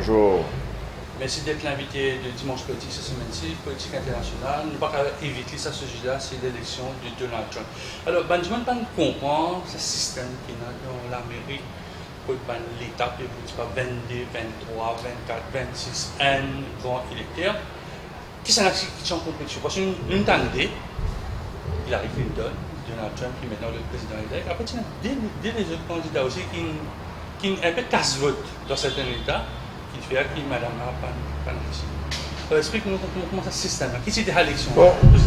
Bonjour. Merci d'être l'invité de Dimanche Politique cette semaine-ci, politique internationale. Nous ne pouvons pas éviter ce sujet-là, c'est l'élection de Donald Trump. Alors, ben, je ne comprends ce système qui est dans l'Amérique, pour l'État, pour 22, 23, 24, 26, un grand électeur. Qui sont en compétition? Parce que nous avons dit, Hillary Clinton, Donald Trump, qui est maintenant le président élect. Après, il y a des autres candidats aussi qui ont un peu casse-vote dans certains États. Qui fait que madame n'a pas réussi. Explique-nous comment ça se système. Qui c'est des élections?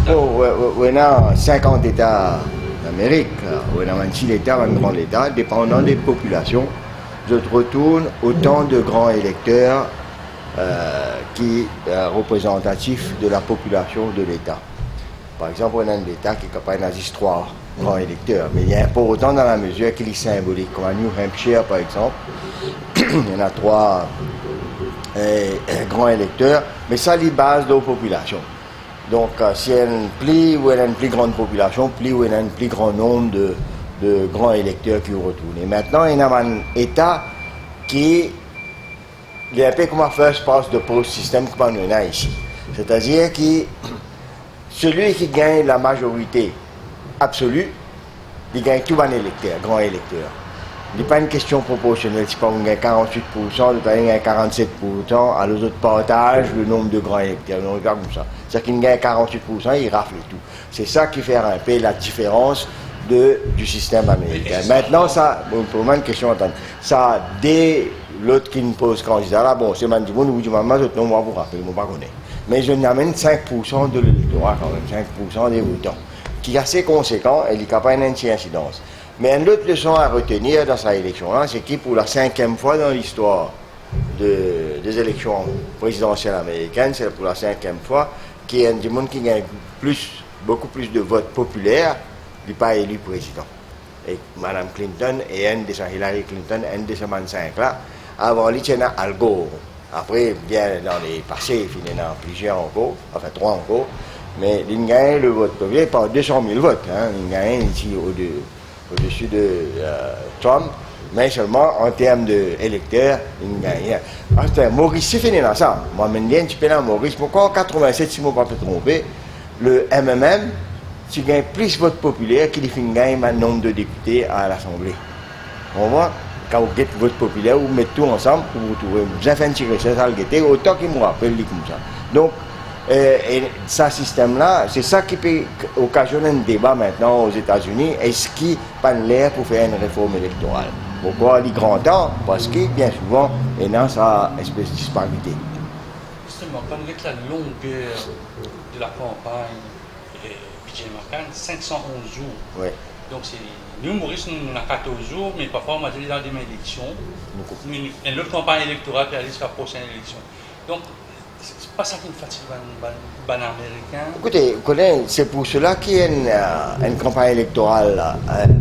On a 50 États d'Amérique, on a 26 États, un grand État, dépendant des populations. Je retourne autant de grands électeurs qui représentatifs de la population de l'État. Par exemple, on a un État qui est capable d'agir 3 grands électeurs, mais il y a pas autant dans la mesure qu'il est symbolique. Comme à New Hampshire, par exemple, il y en a 3 grands électeurs, mais ça les base de la population. Donc, si il y a une plus grande population, plus il y a un plus grand nombre de grands électeurs qui retournent. Et maintenant, il y a un État qui est un peu comme un first past the post système qu'on a ici. C'est-à-dire que celui qui gagne la majorité absolue, il gagne tout un électeur, grand électeur. Ce n'est pas une question proportionnelle, si pas on gagne 48%, l'autre gagne 47%, à l'autre partage le nombre de grands électeurs. On regarde comme ça. C'est-à-dire qu'il gagne 48%, il rafle tout. C'est ça qui fait un peu la différence du système américain. Maintenant, ça, pour moi, une question, attends, ça, dès l'autre qui nous pose candidat, là, bon, c'est Mandibon, nous disons, maman, je ne vais pas vous rappeler, je ne vais pas connaître. Mais je n'amène 5% de l'électorat, quand même, 5% des votants, qui est assez conséquent et il est capable d'une incidence. Mais une autre leçon à retenir dans cette élection-là, c'est que pour la 5e fois dans l'histoire des élections présidentielles américaines, c'est pour la 5e fois qu'il y a des gens qui gagnent beaucoup plus de votes populaires, qui n'est pas élu président. Et Mme Clinton et Hillary Clinton, un de ces 25-là, avant lui, il y en a Al Gore. Après, bien dans les passés, il y en a plusieurs encore, enfin 3 encore, mais il gagne le vote populaire par 200 000 votes. Hein. Il gagne ici au-dessus de Trump, mais seulement en termes d'électeurs, il gagne. Enfin, Maurice, c'est fini dans ça. Moi, je me dis, Maurice, pourquoi en 87, si je ne me pas tromper, le MMM, tu gagnes plus de votes populaires qu'il gagne un nombre de députés à l'Assemblée. On voit, quand vous gagnez vote populaire, vous mettez tout ensemble, vous trouvez, vous avez fait un petit recherche à le autant qu'il me rappelle comme ça. Donc, et ce système-là, c'est ça qui peut occasionner un débat maintenant aux États-Unis. Est-ce qu'il n'y a pas l'air pour faire une réforme électorale? Pourquoi il est grand temps? Parce que bien souvent, il y a cette espèce de disparité. Justement, quand on regarde la longueur de la campagne PJ McCann, 511 jours. Oui. Donc, nous, Maurice, nous avons 14 jours, mais parfois, on va aller dans des élections. Une autre campagne électorale peut aller jusqu'à la prochaine élection. Donc, c'est pas ça qui me fatigue les Américains. Écoutez, c'est pour cela qu'il y a une campagne électorale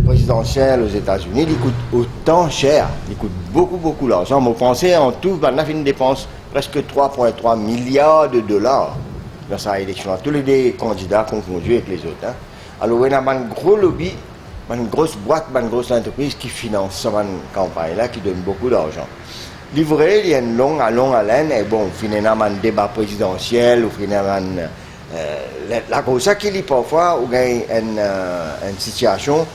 présidentielle aux États-Unis. Il coûte autant cher, il coûte beaucoup d'argent. Vous pensez en tout, on a fait une dépense presque 3,3 milliards de dollars dans cette élection. Tous les candidats confondus avec les autres. Hein. Alors, il y a un gros lobby, une grosse boîte, une grosse entreprise qui finance cette campagne-là, qui donne beaucoup d'argent. Livré, il y a une longue haleine, et bon, finalement, un débat présidentiel, ou finalement, la cause qui est parfois, où il y a une situation,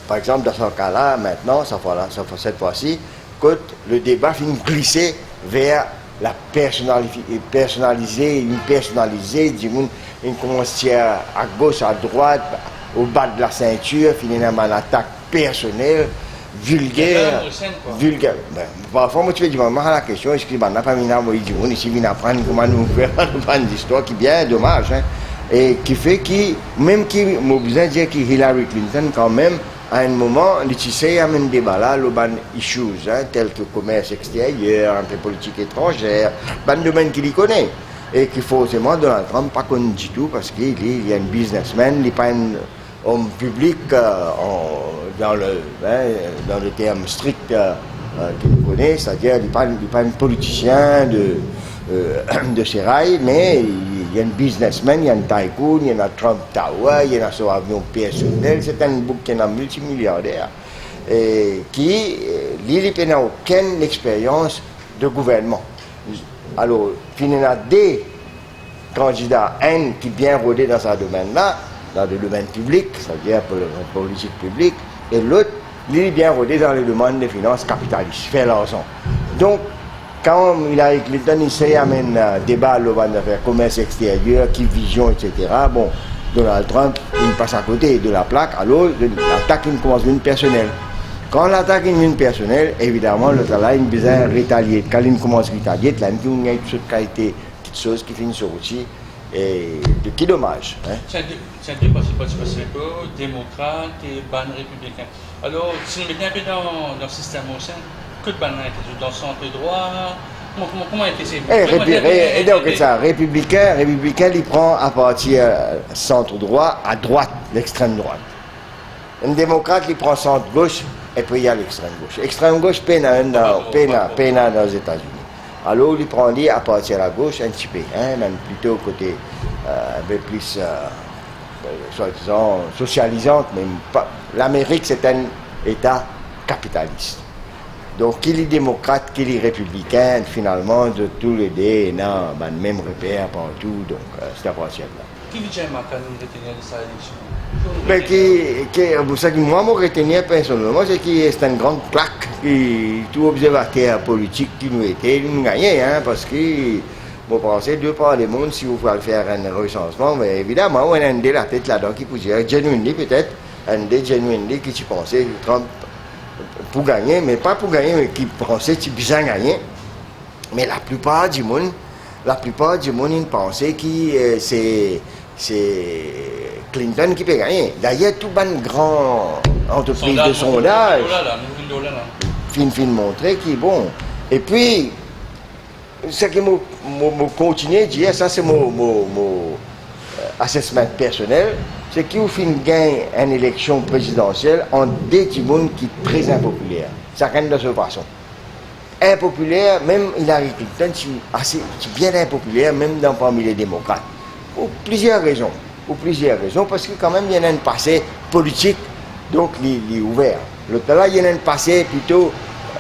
par exemple, dans ce cas-là, maintenant, cette fois-ci, le débat finit glisser vers la personnalisée, une commence à gauche, à droite, au bas de la ceinture, finalement, une attaque personnelle, vulgaire. Ben, parfois, moi, tu me dis, la question, est-ce qu'il n'y a pas de ici, il apprendre comment nous faire une histoire qui est bien dommage, hein, et qui fait que, même qui m'a besoin de dire que Hillary Clinton, quand même, à un moment, il y a un débat là, le ban issues, hein, tels que commerce extérieur, entre politique étrangère, ban domaine qu'il y connaît. Et qu'il faut forcément Donald Trump pas connu du tout, parce qu'il y a un businessman, il n'est pas un homme public dans le terme strict qu'il connaît, c'est-à-dire il n'est pas un politicien de sérail, mais il y a un businessman, il y a un tycoon, il y a un Trump Tower, il y a son avion personnel, c'est un bouquin multimilliardaire, et qui n'a aucune expérience de gouvernement. Alors, il y en a des candidats N qui bien rodés dans ce domaine-là, dans le domaine public, c'est-à-dire pour la politique publique, et l'autre, il est bien rodé dans le domaine des finances capitalistes, fait l'argent. Donc, quand Hillary Clinton essaie d'amener un débat sur le commerce extérieur, qui vision, etc., bon, Donald Trump, il passe à côté de la plaque, alors l'attaque il commence une personnelle. Quand l'attaque est une personnelle, évidemment, le travail il besoin de rétalier. Quand il commence à rétalier, là, il y a une qualité, quelque chose qui finit sur outil, et de qui dommage. Hein? C'est deux partis démocrates et ban républicains. Alors, si nous mettons un peu dans le système au sein, que de ban dans le centre droit, comment est-ce que c'est? Et donc, ça, républicain, il prend à partir centre droit, à droite, l'extrême droite. Un démocrate, il prend centre gauche, et puis il y a l'extrême gauche. L'extrême gauche, peine dans les États-Unis. Alors, il prend à partir de la gauche un petit peu, hein, même plutôt côté un peu plus, soi-disant, socialisante, mais pas. L'Amérique, c'est un État capitaliste. Donc, qu'il est démocrate, qu'il est républicain, finalement, de tous les deux, non, ben, même repère partout, donc c'est à partir de là. Qui vient à nous retenir de sa élection? Mais pour ça que moi, mon retenir personnellement, c'est que c'est une grande plaque qui tout observateur politique qui nous était, nous gagné, hein, parce que, bon, pensez, deux par le monde, si vous voulez faire un recensement, mais évidemment, on a un de la tête là-dedans qui peut dire, genuinely peut-être, un de genuinely qui tu pensais, Trump, pour gagner, mais pas pour gagner, mais qui pensait qu'il bien gagner. Mais la plupart du monde, ils pensaient que c'est Clinton qui peut gagner. D'ailleurs, tout une grande entreprise de sondage fin montrer qui est bon. Et puis, ce qui m'a continué à dire, ça c'est mon assessment personnel, c'est qu'il fin gagne une élection présidentielle en des gens qui sont très impopulaires. Ça gagne de cette façon. Impopulaire, même Hillary Clinton, c'est bien impopulaire, même parmi les démocrates. Pour plusieurs raisons. Parce que quand même, il y a un passé politique, donc il est ouvert. L'autre là, il y a un passé plutôt,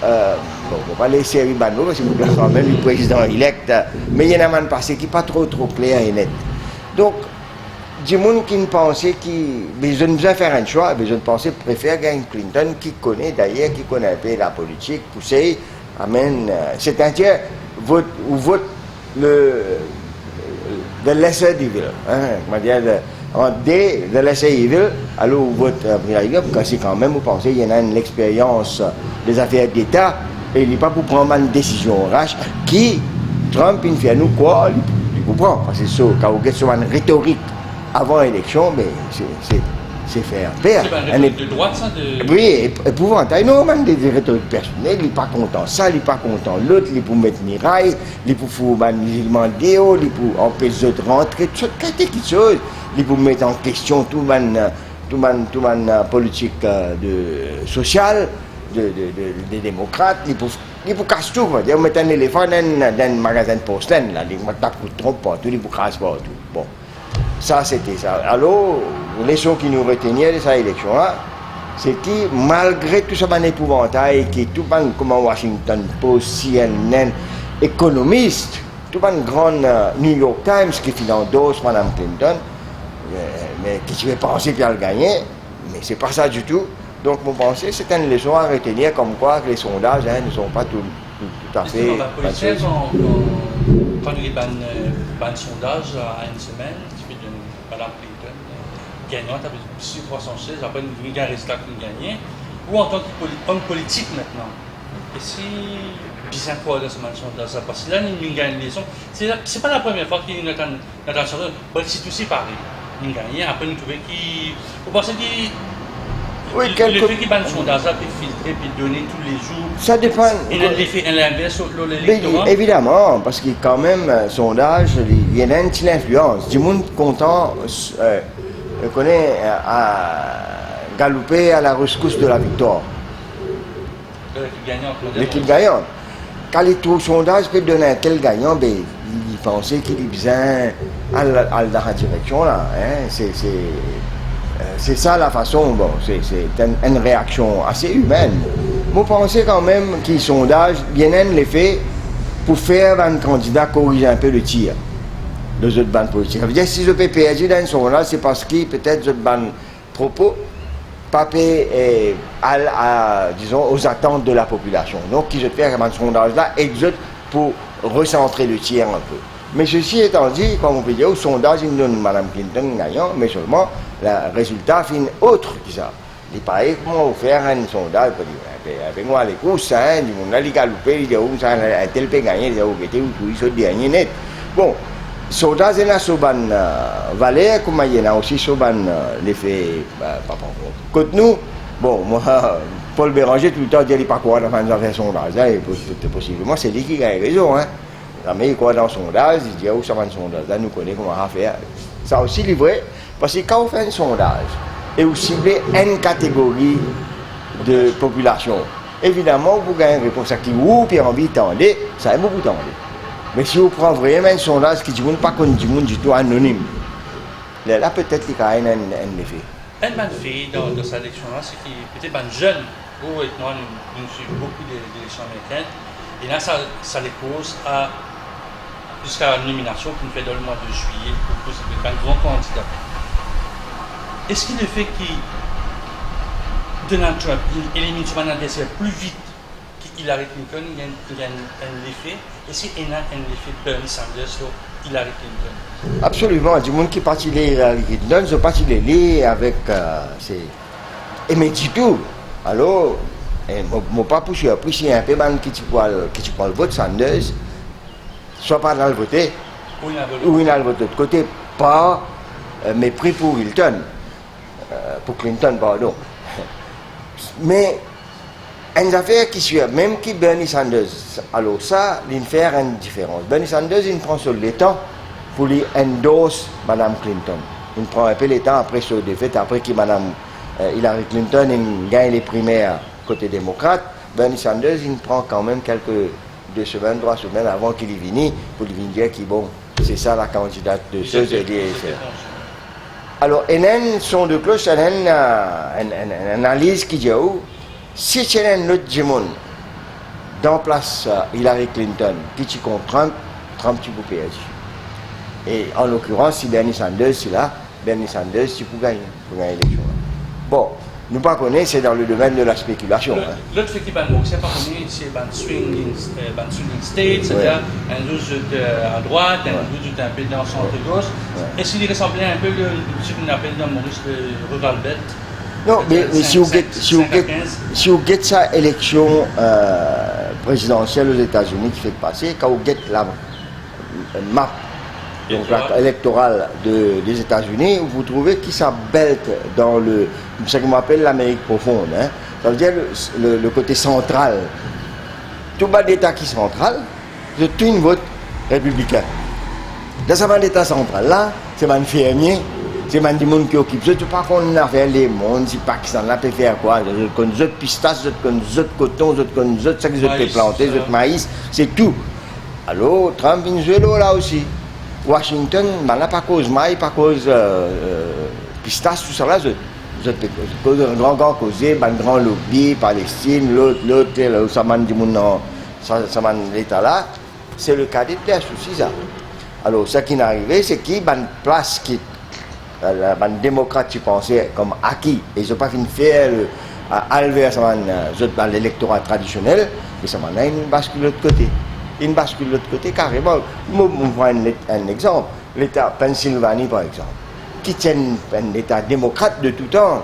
bon, on va pas laisser Ribano, parce que c'est quand même le président élect, mais il y a un passé qui n'est pas trop clair et net. Donc, des gens qui pensaient qu'ils ont besoin de faire un choix, ils ont pensé préférer gagner Clinton, qui connaît d'ailleurs, qui connaît un peu la politique, pousser, amène, c'est-à-dire, vote the lesser evil, hein, en D, the lesser evil, alors vous vote parce que quand même, vous pensez, il y en a une expérience des affaires d'État, et il n'est pas pour prendre une décision rache, qui, Trump, il fait nous quoi, il vous prend, parce que ça, quand vous êtes sur une rhétorique avant l'élection, mais c'est faire perdre. C'est une de droite, ça de... Oui, épouvantail. Non, même des rhétoriques personnelles, il n'est pas content ça, il n'est pas content l'autre, il est pour mettre miraille, il est pour faire un musulman déo, il est pour empêcher les autres rentrer, quelque chose, il est pour mettre en question tout le politique sociale des démocrates, il est pour casser tout. Il met un éléphant dans un magasin de porcelaine, là, il ne trompe pas, il est pour casser partout. Bon. Ça, c'était ça. Alors, les choses qui nous retenaient de cette élection-là, c'est que malgré tout ça, un épouvantail, qui tout comme Washington Post, CNN, économiste, tout un grand New York Times qui endosse Mme Clinton, mais qui se fait penser qu'elle gagner, mais c'est pas ça du tout. Donc, mon pensée, c'est une leçon à retenir, comme quoi que les sondages ne sont pas tout à fait. Quand il y a un sondage à une semaine, Mme Clinton, gagnant, tu as 316, après il y a un résultat qui gagne, ou en tant qu'homme politique maintenant. Et si, bizarre quoi dans ce sondage, parce que là, il gagne les sons. C'est pas la première fois qu'il y a un sondage, c'est aussi pareil. Il gagne, après il trouve qu'il. Vous pensez qu'il. Oui, le fait qu'il y ait un sondage là, puis filtrer, puis donner tous les jours. Ça dépend. Et l'effet inverse sur l'électorat. Évidemment, parce que quand même, sondage, il y a une petite influence. Du monde content, connaît à galoper à la rescousse de la victoire. L'équipe gagnante. Quand les taux sondage peut donner un tel gagnant, ben, il pensait qu'il est bien à la direction là. Hein. C'est ça la façon, bon, c'est une réaction assez humaine. Vous pensez quand même que les sondages, il y a un effet pour faire un candidat corriger un peu le tir de cette bande politique. Ça veut dire que si je peux perdre dans un sondage, c'est parce que peut-être cette bande propos pas disons, aux attentes de la population. Donc, qui je fais un sondage là, exact pour recentrer le tir un peu. Mais ceci étant dit, comme on peut dire, au sondage, il donne Mme Clinton gagnant, mais seulement le résultat fin autre que ça. Il paraît comment vous faire un sondage, avec moi les courses, du monde là, il a loupé, il dit, où ça a tel peut gagner, il dit, où il se dernier net. Bon, sondage, il y a sur ban Valère, comme il y a aussi sur ban l'effet, papa. Côté nous, bon, moi, Paul Béranger, tout le temps, il dit, pas quoi dans un sondage, et possiblement, c'est lui qui a raison, hein. Mais il croit dans le sondage, il dit, où ça va un sondage, là, nous connaissons comment faire. Ça aussi, c'est vrai, parce que quand on fait un sondage, et vous ciblez une catégorie de population, évidemment, vous gagnez une réponse qui vous, puis envie d'attendre, ça est beaucoup d'attendre. Mais si vous prenez vraiment un sondage qui ne dit pas qu'on dit du tout anonyme, là, peut-être qu'il y a un effet. Un bonne fille dans cette élection-là, c'est qu'il peut-être un jeune, vous et moi, nous suivons beaucoup d'élections américaines, et là, ça les cause à jusqu'à la nomination qui nous fait dans le mois de juillet pour un grand candidat. Est-ce qu'il le fait que Donald Trump élimine son adversaire plus vite qu'Hillary Clinton, il y a un effet? Est-ce qu'il y a un effet Bernie Sanders sur Hillary Clinton? Absolument. Du monde qui est parti lire Hillary Clinton, je parti les lire avec et mais du tout. Alors, mon pas pour surpris, c'est un peu man qui tu prends le vote Sanders, soit pas dans le voter, ou il a le vote de l'autre côté, pas mépris pour Clinton. Pour Clinton, pardon. Mais une affaire qui suit, même qui Bernie Sanders, alors ça, il fait une différence. Bernie Sanders, il prend sur le temps pour lui endorse Mme Clinton. Il prend un peu le temps après ce défaite, après que Mme Hillary Clinton gagne les primaires côté démocrate. Bernie Sanders, il prend quand même quelques 2 semaines, 3 semaines avant qu'il y vienne, pour lui dire que bon, c'est ça la candidate de ceux et alors, il y a une son de cloche, il y a une analyse qui dit si tu as un autre monde dans place Hillary Clinton qui tu comprends, Trump tu peux perdre. Et en l'occurrence, si Bernie Sanders est là, Bernie Sanders tu peux gagner l'élection. Bon, nous pas connaissons, c'est dans le domaine de la spéculation. L'autre fait qui c'est pas connu, c'est un swing state, c'est-à-dire un doute à droite, un doute un peu dans le centre-gauche. Est-ce qu'il ressemblait un peu à ce qu'on appelle dans Maurice le rural belt? Non, mais si vous guettez sa élection présidentielle aux États-Unis qui fait passer, quand vous guettez la map donc électorale des États-Unis, vous trouvez qu'il s'abelle dans ce qu'on appelle l'Amérique profonde. Hein. Ça veut dire le côté central. Tout bas d'État qui est central, c'est tout une vote républicain. Dans ce bas d'État central là, c'est un fermier, c'est un monde qui occupe. Je ne sais pas qu'on a fait les mondes, si Pakistan là peut faire quoi. Je connais d'autres pistaches, je connais d'autres coton, je connais d'autres ça que je peux planter, d'autres maïs, c'est tout. Alors, Trump, Venezuela là aussi. Washington, ben là, pas cause maïs, pas cause pistache, tout ça là, je cause un grand causé, un grand lobby, Palestine, l'autre, ça m'a dit ça m'a l'état là, c'est le cas des tests aussi ça. Alors, ce qui est arrivé, c'est qu'il y a une place qui, un démocrate, tu pensais, comme acquis, et ils n'ont pas fini de faire Albert, l'électorat traditionnel, et ça m'a une bascule de l'autre côté. Une bascule de l'autre côté carrément. Je prends un exemple. L'État Pennsylvanie, par exemple, qui tient un État démocrate de tout temps.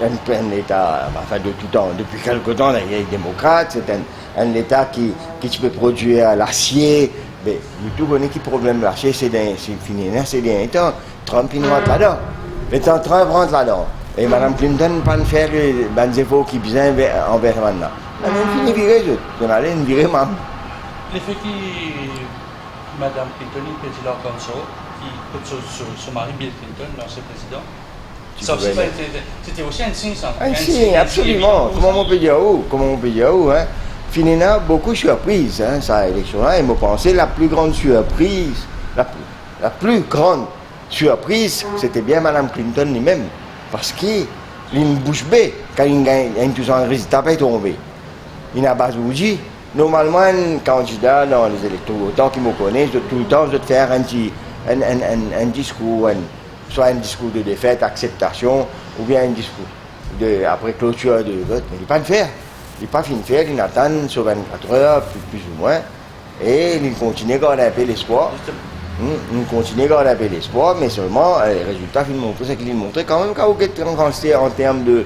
Un État, enfin de tout temps, depuis quelque temps, il est démocrate, c'est un État qui peut produire l'acier. Mais tout connaît qui problème l'acier, c'est fini, c'est bien temps. Trump, il rentre là-dedans. Maintenant, Trump rentre là-dedans. Et Mme Clinton ne peut pas faire les efforts qui besoin envers maintenant. Elle a fini de virer, on allait une virer même. L'effet que Mme Clinton, le président Gonzo, qui coûte son mari Bill Clinton, l'ancien président, c'était aussi un signe, ça. Un signe, absolument. Comment on peut dire où, hein? Finalement, beaucoup surprise, hein, sa élection-là. Et me pensais la plus grande surprise, la plus grande surprise, c'était bien Mme Clinton lui-même. Parce qu'il a une bouche bée, quand il gagne, tout ça, un résultat pas tombé. Il n'a pas bougé. normalement, un candidat dans les élections, autant qu'ils me connaissent, tout le temps, je dois faire un discours, soit un discours de défaite, acceptation, ou bien un discours après clôture de vote. Mais il n'est pas de faire. Il n'est pas fini de faire, il attend sur 24 heures, plus ou moins, et il continue à garder un peu l'espoir. Il continue à garder un peu l'espoir, mais seulement les résultats finissent montrer ce qu'il montre. Quand même, quand c'est en termes de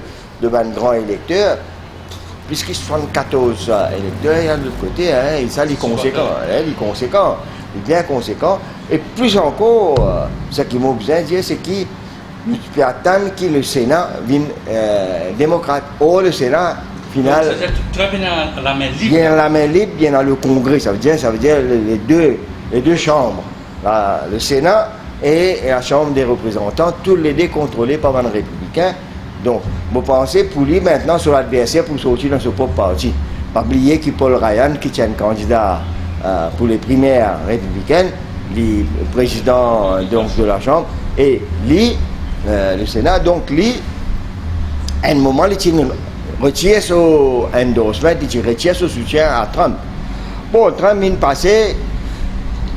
grands électeurs, puisqu'il y a 74 électeurs, il y a de l'autre côté, hein, et ça, les conséquents, les bien conséquents. Et plus encore, ce qui m'a besoin de dire, c'est qu'il peut attendre que le Sénat vienne démocrate. Or, le Sénat, final, tu vas bien à la main libre. Bien à la main libre, bien dans le Congrès, ça veut dire les deux chambres, le Sénat et la Chambre des représentants, tous les deux contrôlés par un républicain. Donc, vous pensez pour lui maintenant sur l'adversaire pour sortir dans ce propre parti. Pas oublier que Paul Ryan, qui tient un candidat pour les primaires républicaines, le président donc, de la Chambre, et lui, le Sénat, donc lui, à un moment, il retire son endorsement, il retire son soutien à Trump. Bon, Trump vient passer.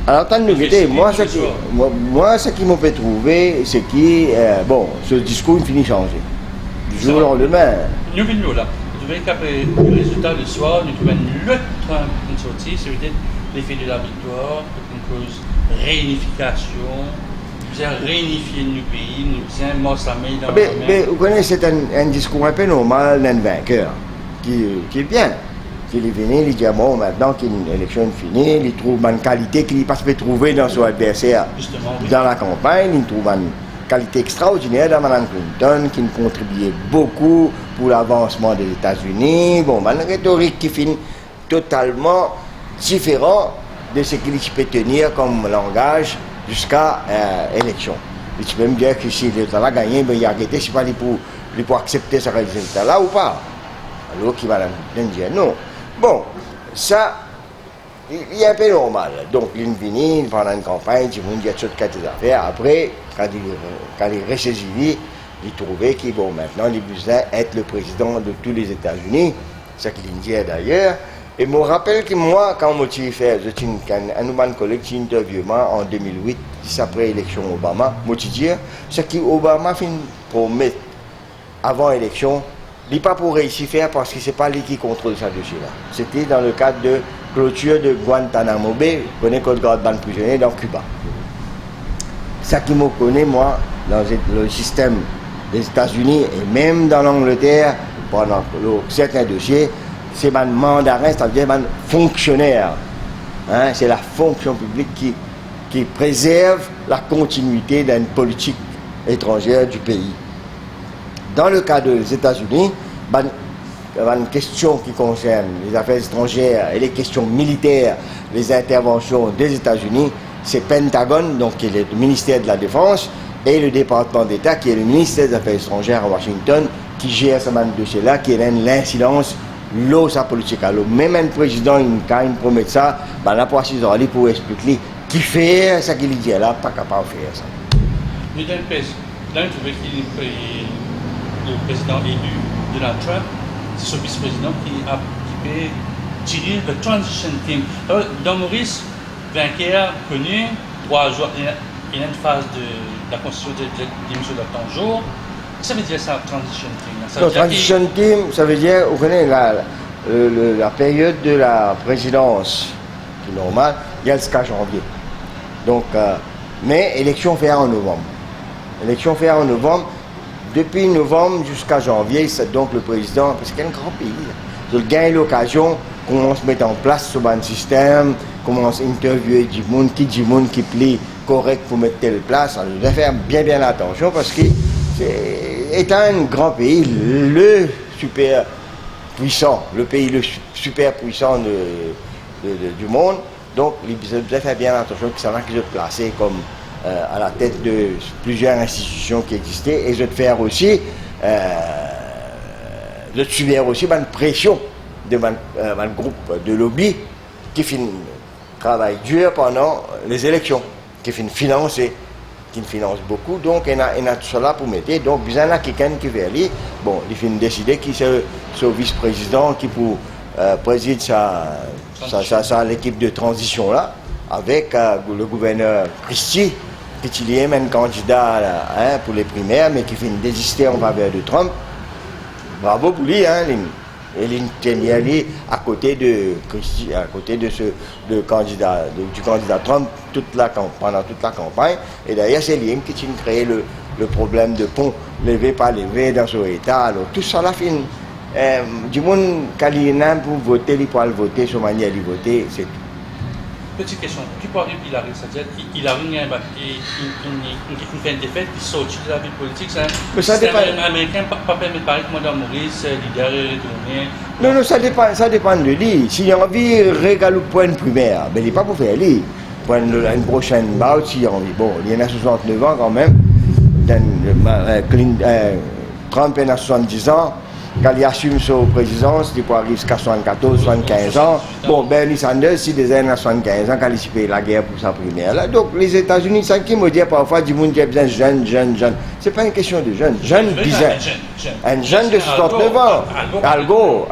Alors, tant de vérité, moi, ce qui m'a fait trouver, c'est que, bon, ce discours finit de changer. Du jour au lendemain. Nous venons là. Nous trouvons qu'après le résultat du soir, nous trouvons le Trump qui est sorti, c'est peut-être l'effet de la victoire, une cause réunification, nous avons réunifié le pays, nous avons morce la main dans la main. Mais vous connaissez, c'est un discours un peu normal d'un vainqueur, qui est bien. Il est venu, il dit bon, maintenant qu'une élection est finie, il trouve une qualité qu'il ne peut pas trouver dans son adversaire. Justement, oui. Dans la campagne, il trouve une qualité extraordinaire dans Mme Clinton, qui contribuait beaucoup pour l'avancement des États-Unis. Bon, une rhétorique qui finit totalement différent de ce qu'il peut tenir comme langage jusqu'à l'élection. Et tu peux me dire que si l'État a gagné, ben, il a arrêté, c'est pas pour accepter ce résultat-là ou pas. Alors qu'il va dire non. Bon, ça, il est un peu normal. Donc, il vient pendant une campagne, il dit toutes sortes d'affaires. Après, quand il ressaisi, il trouvait qu'il bon, maintenant, il besoin d'être le président de tous les États-Unis, ce qu'il dit d'ailleurs. Et je me rappelle que moi, quand je suis fait, un nouveau collègue qui interviewé en 2008, juste après l'élection Obama, je me dit, ce qu'Obama fait promettre avant l'élection, il n'est pas pour réussir à faire parce que ce n'est pas lui qui contrôle ce dossier-là. C'était dans le cadre de clôture de Guantanamo Bay, on connaît qu'on garde ban prisonnier dans Cuba. Ça qui me connaît, moi, dans le système des États-Unis et même dans l'Angleterre, pendant certains dossiers, c'est un mandarin, c'est-à-dire un fonctionnaire. Hein, c'est la fonction publique qui préserve la continuité d'une politique étrangère du pays. Dans le cas des États-Unis, il y a une question qui concerne les affaires étrangères et les questions militaires, les interventions des États-Unis, c'est Pentagone, donc qui est le ministère de la Défense, et le département d'État, qui est le ministère des Affaires étrangères à Washington, qui gère ce dossier-là, qui est l'incidence, sa politique. Alors, même un président, quand il promet ça, la police est pour expliquer qui fait ce qu'il dit là, pas capable de faire ça. Mais dans le le président élu, Donald Trump, c'est son vice-président qui peut tirer le transition team. Alors, dans Maurice, vainqueur connu, 3 jours, il y a une phase de la constitution de démission de 30 jours. Ça veut dire ça, transition team? Transition team, ça veut dire, vous connaissez la période de la présidence, qui est normale, il y a jusqu'à janvier. Donc, mais élection fait en novembre. Élection fait en novembre. Depuis novembre jusqu'à janvier, c'est donc le président, parce qu'il y a un grand pays, il gagne l'occasion, commence à mettre en place ce bon système, commence à interviewer du monde qui plaît correct pour mettre telle place. Alors, il doit faire bien attention parce que, étant un grand pays, le super puissant, le pays le super puissant du monde, donc il doit faire bien attention que ça n'a que de placer comme à la tête de plusieurs institutions qui existaient et de faire aussi de subir aussi une pression de un groupe de lobby qui fait travail dur pendant les élections, qui fait financer, qui finance beaucoup, donc il y a tout cela pour mettre, donc il y a quelqu'un qui veut aller, bon, il fait décider qui c'est ce vice-président qui pour préside l'équipe de transition là, avec le gouverneur Christie, qui est un candidat là, hein, pour les primaires, mais qui finit désister en faveur de Trump. Bravo pour lui, hein, et il est à côté de Christie, à côté de du candidat Trump pendant toute la campagne. Et d'ailleurs, c'est lui qui a créé le problème de pont levé par levé dans son état. Alors tout ça la fin. Du monde quand pour voter, il peut voter sur manière de voter, c'est tout. Petite question, tu parles de Hillary, c'est-à-dire Hillary qui fait une défaite, qui sort de la vie politique, ça dépend. Américain pas permis de parler que Mme Maurice, leader retourné. Non, ça dépend de lui. S'il a envie de régaler pour une primaire, ben, il n'est pas pour faire lui. Pour une prochaine bout, s'il a envie. Bon, il y en a 69 ans quand même. Trump en a 70 ans. Quand il assume sa présidence, il peut arriver jusqu'à 74, 75 ans. Bon, Bernie Sanders, si des années à 75 ans, quand il paye la guerre pour sa primaire. Là, donc, les États-Unis, ça qui me dit parfois, du monde qui a besoin de jeunes. Ce n'est pas une question de jeunes. Un jeune de 69 ans. Algo.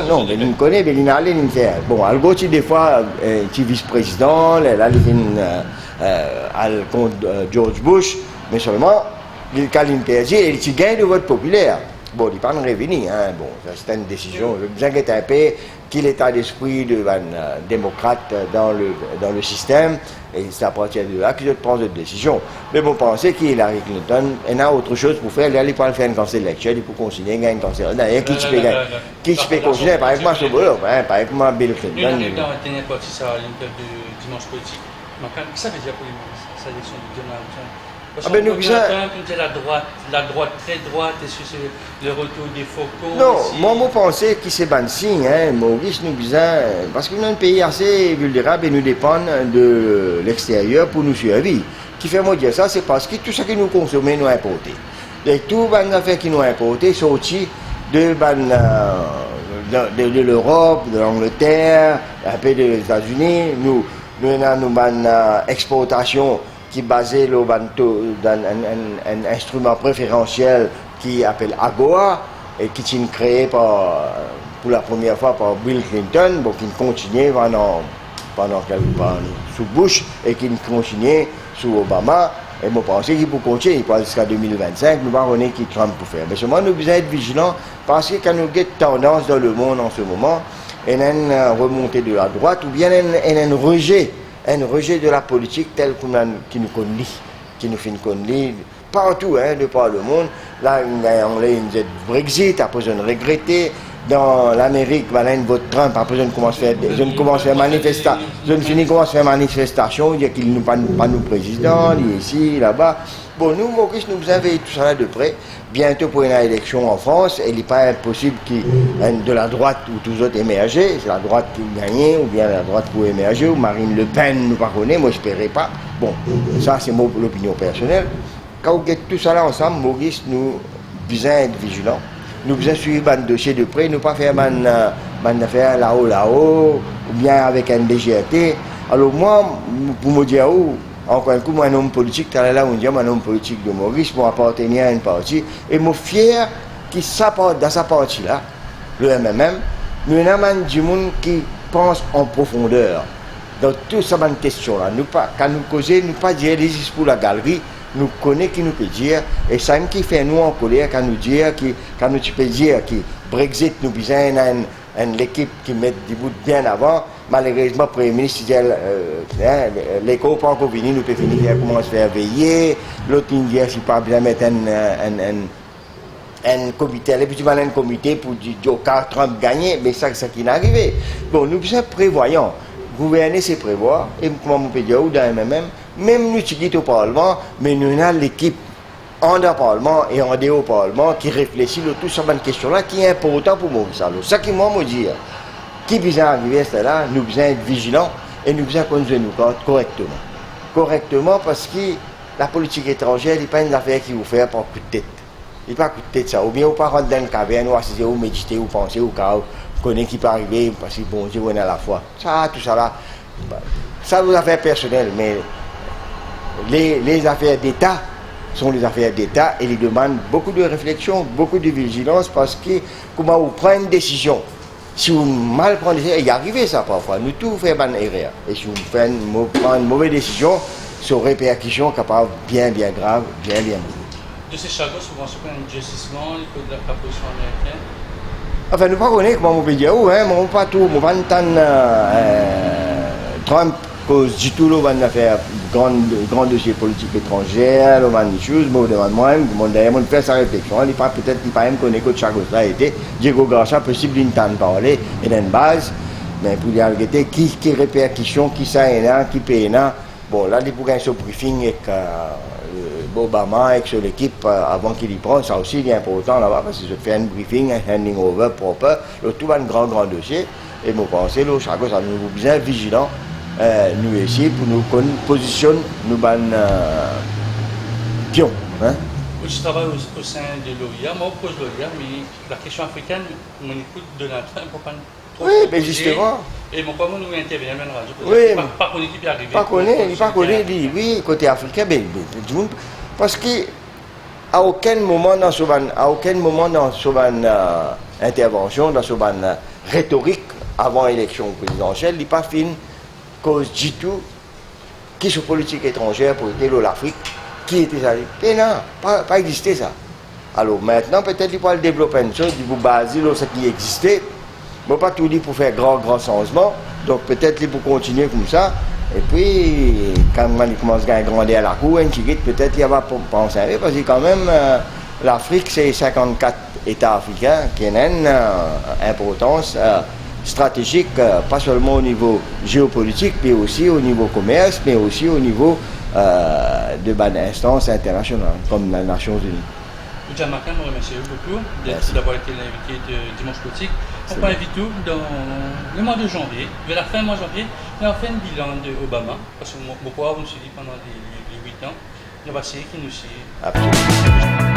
Non, mais il me connaît, mais il n'a rien à faire. Bon, Algo, des fois, tu es vice-président, là, il vient contre George Bush, mais seulement, quand il interdit, il gagne le vote populaire. Bon, il n'est pas revenu, hein. Bon, c'est une décision. Je vous inquiète un peu qu'il l'état d'esprit de démocrate dans le système, et c'est à partir de là qu'il prend cette décision. Mais bon, pensez qu'Hillary Clinton, elle a autre chose pour faire, elle peut faire une cancel lecture, il peut continuer à gagner une cancel. Qui peut continuer, par exemple, par exemple, Bill Clinton. Nous arrivons dans la dernière partie, ça, l'interview de dimanche politique. Qu'est-ce que ça veut dire pour les élections de Donald Trump? Parce que la droite très droite, est-ce que c'est le retour des faucons? Non, moi je pense que c'est un signe, hein, Maurice nous besoin, parce que nous sommes un pays assez vulnérable et nous dépendons de l'extérieur pour nous survivre. Qui fait moi dire ça, c'est parce que tout ce que nous consommons, nous importé. Et tout les affaires qui nous importé sont sortis de l'Europe, de l'Angleterre, un peu des États-Unis. Nous avons une exportation qui est basé sur un instrument préférentiel qui appelle AGOA et qui est créé pour la première fois par Bill Clinton, bon, qui continue sous Bush et qui continue sous Obama. Et je pense qu'il peut continuer, il passe jusqu'à 2025, nous allons voir qui Trump peut faire. Mais seulement nous devons être vigilants parce que quand nous avons tendance dans le monde en ce moment, il y a une remontée de la droite ou bien il y a un rejet de la politique telle qu'on nous connaît, qui nous fait connaître partout, hein, de par le monde. Là, on a une Brexit, après on a regretté. Dans l'Amérique, voilà, une vote Trump, après je commence à faire manifestation, dire qu'il n'est pas nous président, il est ici, là-bas. Bon, nous, Maurice, nous avons tout ça là de près. Bientôt pour une élection en France, il n'est pas impossible de la droite ou tous autres émerger, c'est la droite qui gagne, ou bien la droite pour émerger, ou Marine Le Pen nous pas connaît, moi je n'espérais pas. Bon, ça c'est l'opinion personnelle. Quand on get tout ça là ensemble, Maurice, nous devons être vigilants. Nous devons suivre un dossier de près, ne pas faire une affaire là-haut, ou bien avec un DGRT. Alors moi, pour me dire où, encore un coup, moi un homme politique, là on dit un homme politique de Maurice, moi appartenir à une partie, et je suis fier qu'il s'apporte dans sa partie-là, le MMM, nous avons du monde qui pense en profondeur dans toutes ces questions-là. Quand nous causons, nous ne pas dire les pour la galerie, nous connaissons qui nous peut dire, et ça qui fait nous en colère quand nous peut dire que Brexit nous besoin l'équipe qui met des bouts bien avant. Malheureusement, le Premier ministre dit l'écho pas encore venu, nous peut finir comment se faire veiller. L'autre il dit si pas bien mettre un comité, et puis tu vas un comité pour dire car Trump gagner, mais ça qui n'est arrivé. Bon, nous sommes prévoyants. Gouverner, c'est prévoir, et comment on peut dire ou dans même nous qui quittons au Parlement, mais nous avons l'équipe en dehors Parlement et en dehors au Parlement qui réfléchit sur toute cette question-là qui est important pour Maurice. Alors, ça qui me dit, qui besoin arriver à cela, nous devons être vigilants et nous devons conduire nous correctement. Correctement parce que la politique étrangère n'est pas une affaire qui vous fait par coup de tête. Il n'est pas coup de tête ça. Ou bien vous ne rentrer dans une caverne, ou assister, ou méditer, ou penser, ou connaître qui peut arriver parce que bon Dieu on est à la fois. Ça, tout ça là, ça vous affaires personnelles, mais les affaires d'État sont les affaires d'État et ils demandent beaucoup de réflexion, beaucoup de vigilance parce que comment vous prenez une décision Si vous mal prenez, il y arrive ça parfois, nous tous faisons une erreur. Et si vous prenez une mauvaise décision, sur répercussions capables bien grave, bien. De ces chagos, souvent, c'est un durcissement de la position américaine. Enfin, nous ne connaissons pas comment on peut dire, hein, mais on ne pas tout, on va entendre Trump, cause du tout, on va faire grand dossier politique étrangère, on va des choses, on demande moi, on fait sa réflexion, il pas peut-être qu'il pas même connaître que chaque chose a été, Diego Garcia possible d'entendre parler, et d'une base, mais pour dire qui répercussion, qui ça est là, qui paye là. Bon, là, il faut gagner ce briefing avec Obama, avec l'équipe avant qu'il y prenne. Ça aussi, il est important là-bas parce que je fais un briefing, un handing over propre. Tout va un grand dossier. Et je pense que chaque fois, nous sommes bien vigilants, nous ici, pour nous positionner, nous sommes pions. Hein? Je travaille au sein de l'OIA, moi, je pose l'OIA, mais la question africaine, on écoute de l'intérêt pour pas. Oui, mais justement. Et mon comment nous intervenir dans la radio. Oui, pas qu'on équipe est arrivé. Pas connaît, oui, côté africain, parce que à aucun moment dans son intervention, dans son rhétorique avant l'élection présidentielle, il n'est pas fin cause du tout qui sont politique étrangère pour l'Afrique, qui était ça. Et non, pas existé ça. Alors maintenant, peut-être qu'il faut développer une chose, il faut baser sur ce qui existait. Bon, pas tout dit pour faire grand changement, donc peut-être il faut continuer comme ça, et puis quand il commence à grandir à la cour, peut-être il va penser, parce que quand même l'Afrique c'est 54 États africains qui ont une importance stratégique, pas seulement au niveau géopolitique, mais aussi au niveau commerce, mais aussi au niveau de instances internationales, comme les Nations Unies. Jean Martin, je vous remercie beaucoup d'avoir été l'invité de Dimanche Politique. On va inviter dans le mois de janvier, vers la fin du mois de janvier, on a fait un bilan d'Obama, parce que beaucoup, on se dit pendant les 8 ans, il y a une série qui nous suit. Absolument.